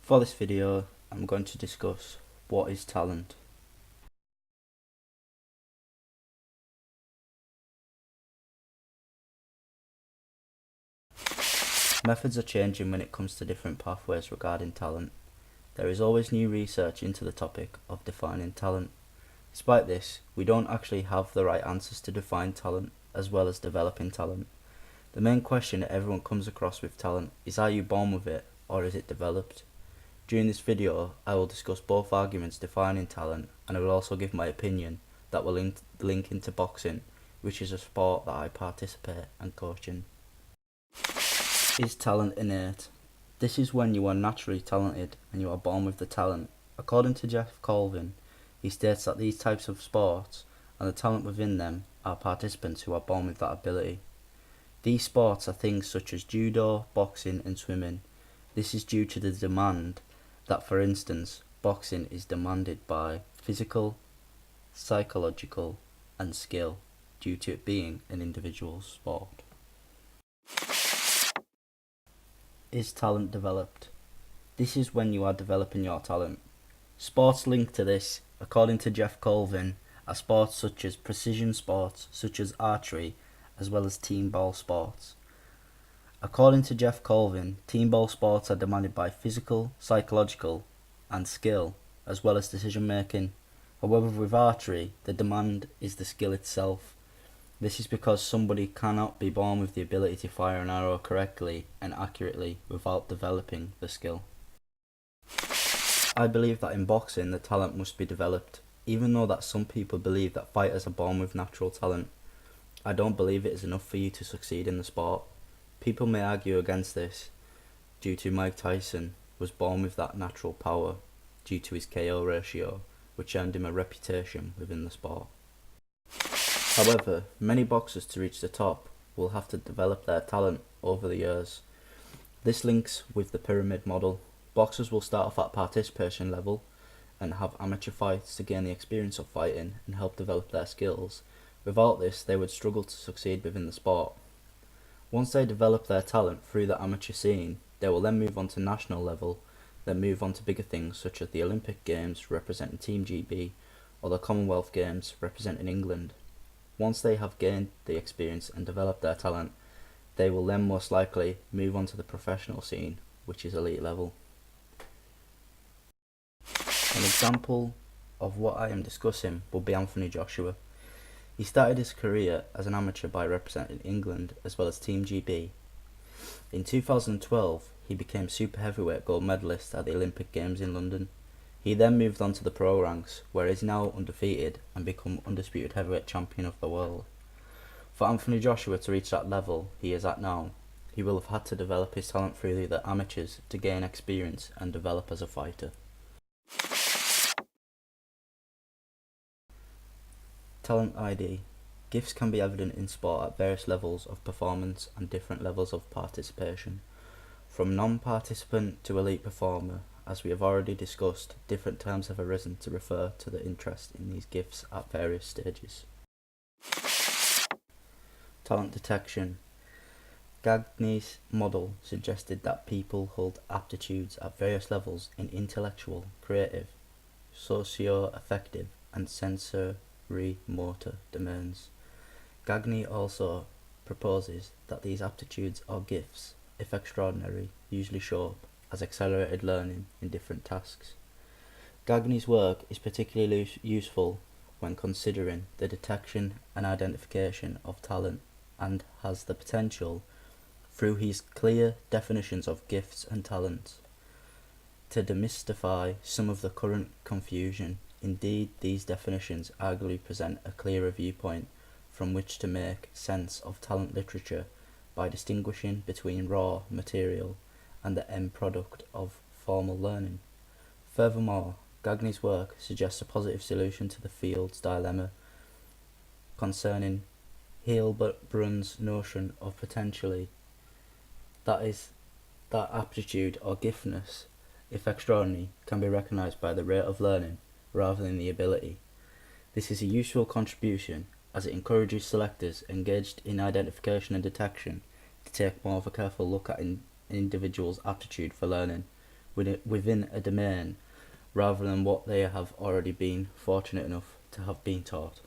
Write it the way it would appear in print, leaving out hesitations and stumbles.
For this video, I'm going to discuss what is talent. Methods are changing when it comes to different pathways regarding talent. There is always new research into the topic of defining talent. Despite this, we don't actually have the right answers to define talent as well as developing talent. The main question that everyone comes across with talent is, are you born with it or is it developed? During this video, I will discuss both arguments defining talent, and I will also give my opinion that will link into boxing, which is a sport that I participate and coach in. Is talent innate? This is when you are naturally talented and you are born with the talent. According to Jeff Colvin, he states that these types of sports and the talent within them are participants who are born with that ability. These sports are things such as judo, boxing and swimming. This is due to the demand that, for instance, boxing is demanded by physical, psychological and skill due to it being an individual sport. Is talent developed? This is when you are developing your talent. Sports linked to this, according to Jeff Colvin, are sports such as precision sports, such as archery, as well as team ball sports. According to Jeff Colvin, team ball sports are demanded by physical, psychological, and skill, as well as decision making. However, with archery, the demand is the skill itself. This is because somebody cannot be born with the ability to fire an arrow correctly and accurately without developing the skill. I believe that in boxing, the talent must be developed, even though that some people believe that fighters are born with natural talent. I don't believe it is enough for you to succeed in the sport. People may argue against this due to Mike Tyson was born with that natural power due to his KO ratio, which earned him a reputation within the sport. However, many boxers to reach the top will have to develop their talent over the years. This links with the pyramid model. Boxers will start off at participation level and have amateur fights to gain the experience of fighting and help develop their skills. Without this, they would struggle to succeed within the sport. Once they develop their talent through the amateur scene, they will then move on to national level, then move on to bigger things such as the Olympic Games representing Team GB or the Commonwealth Games representing England. Once they have gained the experience and developed their talent, they will then most likely move on to the professional scene, which is elite level. An example of what I am discussing will be Anthony Joshua. He started his career as an amateur by representing England as well as Team GB. In 2012, he became super heavyweight gold medalist at the Olympic Games in London. He then moved on to the pro ranks, where he is now undefeated and become undisputed heavyweight champion of the world. For Anthony Joshua to reach that level he is at now, he will have had to develop his talent through the amateurs to gain experience and develop as a fighter. Talent ID. Gifts can be evident in sport at various levels of performance and different levels of participation. From non-participant to elite performer, as we have already discussed, different terms have arisen to refer to the interest in these gifts at various stages. Talent detection. Gagne's model suggested that people hold aptitudes at various levels in intellectual, creative, socio-affective and sensory-motor domains. Gagne also proposes that these aptitudes or gifts, if extraordinary, usually show up as accelerated learning in different tasks. Gagne's work is particularly useful when considering the detection and identification of talent and has the potential, through his clear definitions of gifts and talents, to demystify some of the current confusion. Indeed, these definitions arguably present a clearer viewpoint from which to make sense of talent literature by distinguishing between raw material and the end product of formal learning. Furthermore, Gagne's work suggests a positive solution to the field's dilemma concerning Heilbrun's notion of potentially, that is, that aptitude or giftedness, if extraordinary, can be recognised by the rate of learning rather than the ability. This is a useful contribution as it encourages selectors engaged in identification and detection to take more of a careful look at an individual's aptitude for learning, within a domain rather than what they have already been fortunate enough to have been taught.